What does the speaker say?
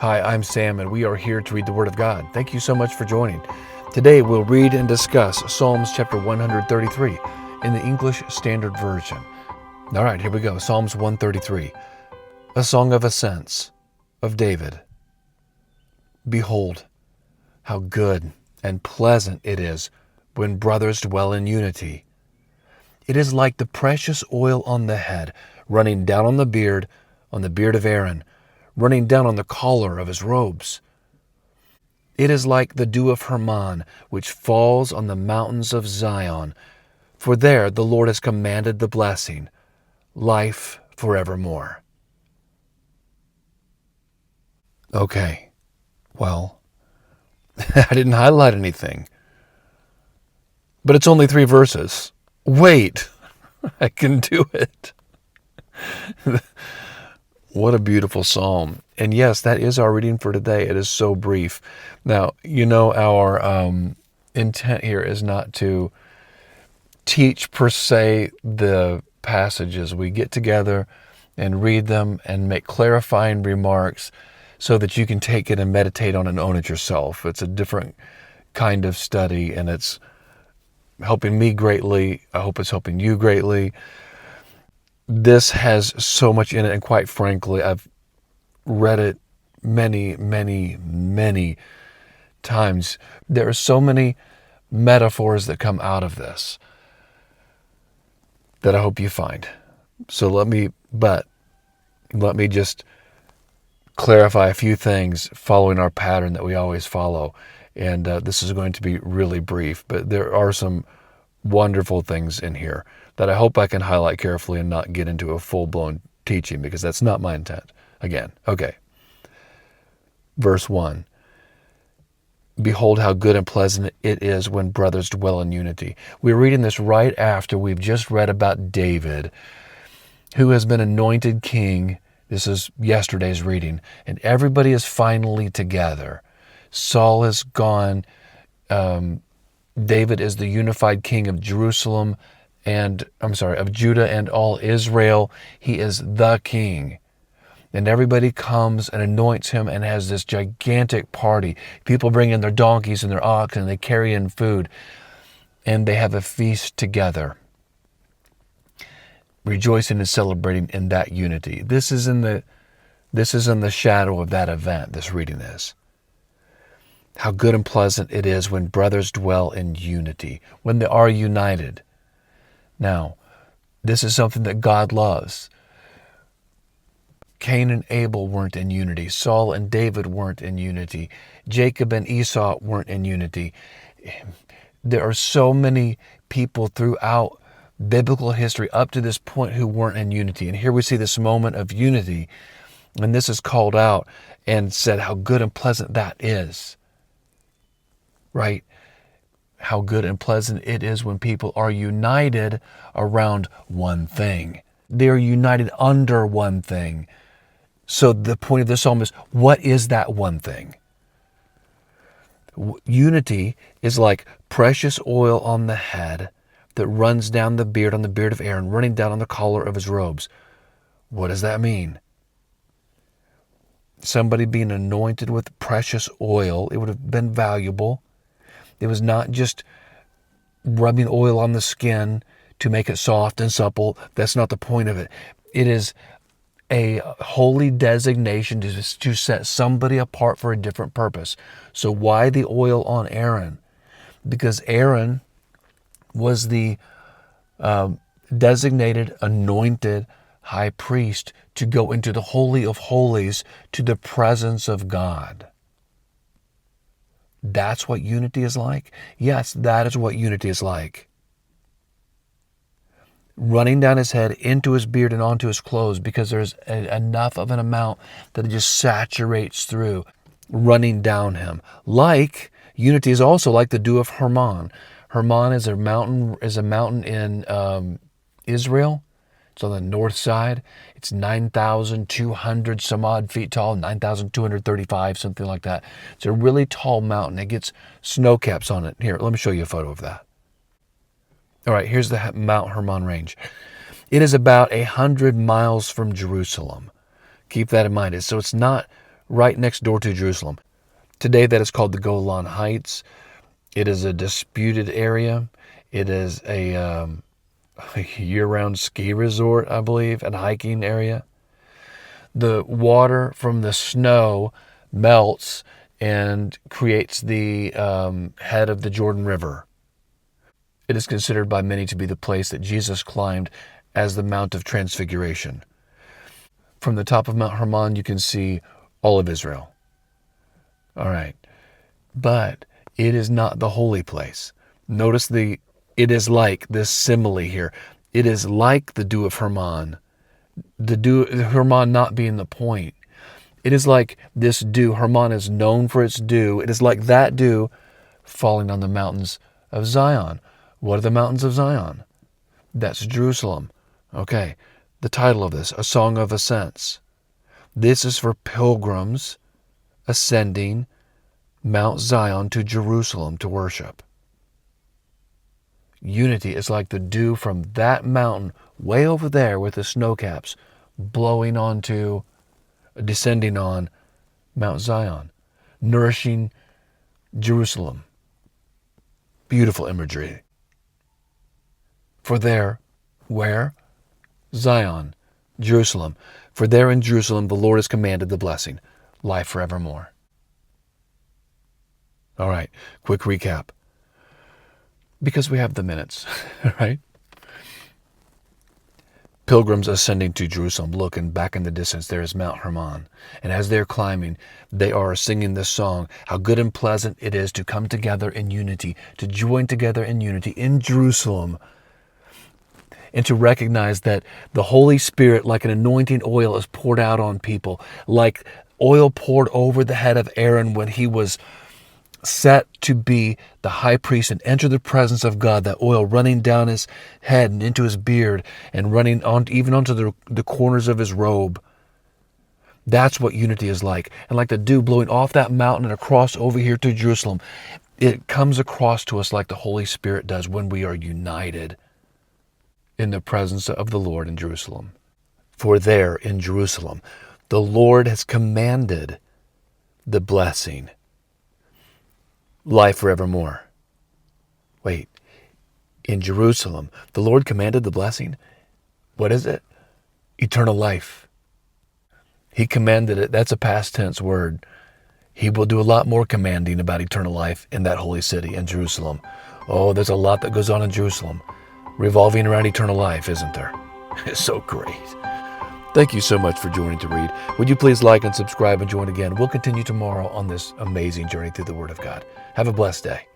Hi, I'm Sam, and we are here to read the Word of God. Thank you so much for joining. Today, we'll read and discuss Psalms chapter 133 in the English Standard Version. All right, here we go. Psalms 133, a song of ascents of David. Behold, how good and pleasant it is when brothers dwell in unity. It is like the precious oil on the head, running down on the beard of Aaron, running down on the collar of his robes. It is like the dew of Hermon, which falls on the mountains of Zion. For there the Lord has commanded the blessing, life forevermore. Okay, well, I didn't highlight anything. But it's only 3 verses. Wait, I can do it. What a beautiful psalm. And yes, that is our reading for today. It is so brief. Now, our intent here is not to teach per se the passages. We get together and read them and make clarifying remarks so that you can take it and meditate on it and own it yourself. It's a different kind of study, and it's helping me greatly. I hope it's helping you greatly. This has so much in it, and quite frankly, I've read it many, many, many times. There are so many metaphors that come out of this that I hope you find. So let me just clarify a few things following our pattern that we always follow. And this is going to be really brief, but there are some wonderful things in here that I hope I can highlight carefully and not get into a full-blown teaching, because that's not my intent. Again, okay. Verse 1. Behold how good and pleasant it is when brothers dwell in unity. We're reading this right after we've just read about David, who has been anointed king. This is yesterday's reading. And everybody is finally together. Saul is gone. David is the unified king of Judah and all Israel. He is the king. And everybody comes and anoints him and has this gigantic party. People bring in their donkeys and their oxen, and they carry in food, and they have a feast together, rejoicing and celebrating in that unity. This is in the shadow of that event, this reading is. How good and pleasant it is when brothers dwell in unity, when they are united. Now, this is something that God loves. Cain and Abel weren't in unity. Saul and David weren't in unity. Jacob and Esau weren't in unity. There are so many people throughout biblical history up to this point who weren't in unity. And here we see this moment of unity. And this is called out and said how good and pleasant that is. Right? How good and pleasant it is when people are united around one thing. They are united under one thing. So the point of this psalm is, what is that one thing? Unity is like precious oil on the head that runs down the beard of Aaron, running down on the collar of his robes. What does that mean? Somebody being anointed with precious oil, it would have been valuable. It was not just rubbing oil on the skin to make it soft and supple. That's not the point of it. It is a holy designation to set somebody apart for a different purpose. So why the oil on Aaron? Because Aaron was the designated, anointed high priest to go into the Holy of Holies, to the presence of God. That's what unity is like? Yes, that is what unity is like. Running down his head, into his beard, and onto his clothes, because there's enough of an amount that it just saturates through, running down him. Like, unity is also like the dew of Hermon. Hermon is a mountain in Israel. It's on the north side. It's 9,200 some odd feet tall, 9,235, something like that. It's a really tall mountain. It gets snow caps on it. Here, let me show you a photo of that. All right, here's the Mount Hermon range. It is about 100 miles from Jerusalem. Keep that in mind. So it's not right next door to Jerusalem. Today that is called the Golan Heights. It is a disputed area. It is a year-round ski resort, I believe, and hiking area. The water from the snow melts and creates the head of the Jordan River. It is considered by many to be the place that Jesus climbed as the Mount of Transfiguration. From the top of Mount Hermon, you can see all of Israel. All right. But it is not the holy place. Notice it is like this simile here. It is like the dew of Hermon. The dew, Hermon not being the point. It is like this dew. Hermon is known for its dew. It is like that dew falling on the mountains of Zion. What are the mountains of Zion? That's Jerusalem. Okay. The title of this, A Song of Ascents. This is for pilgrims ascending Mount Zion to Jerusalem to worship. Unity is like the dew from that mountain way over there with the snow caps descending on Mount Zion, nourishing Jerusalem. Beautiful imagery. For there, where? Zion, Jerusalem. For there in Jerusalem the Lord has commanded the blessing, life forevermore. All right, quick recap. Because we have the minutes, right? Pilgrims ascending to Jerusalem, look, and back in the distance there is Mount Hermon. And as they're climbing, they are singing this song, how good and pleasant it is to come together in unity, to join together in unity in Jerusalem, and to recognize that the Holy Spirit, like an anointing oil, is poured out on people, like oil poured over the head of Aaron when he was set to be the high priest and enter the presence of God, that oil running down his head and into his beard and running on even onto the corners of his robe. That's what unity is like. And like the dew blowing off that mountain and across over here to Jerusalem, it comes across to us like the Holy Spirit does when we are united in the presence of the Lord in Jerusalem. For there in Jerusalem, the Lord has commanded the blessing, life forevermore. Wait, in Jerusalem, the Lord commanded the blessing? What is it? Eternal life. He commanded it. That's a past tense word. He will do a lot more commanding about eternal life in that holy city in Jerusalem. Oh, there's a lot that goes on in Jerusalem, revolving around eternal life, isn't there? It's so great. Thank you so much for joining to read. Would you please like and subscribe and join again? We'll continue tomorrow on this amazing journey through the Word of God. Have a blessed day.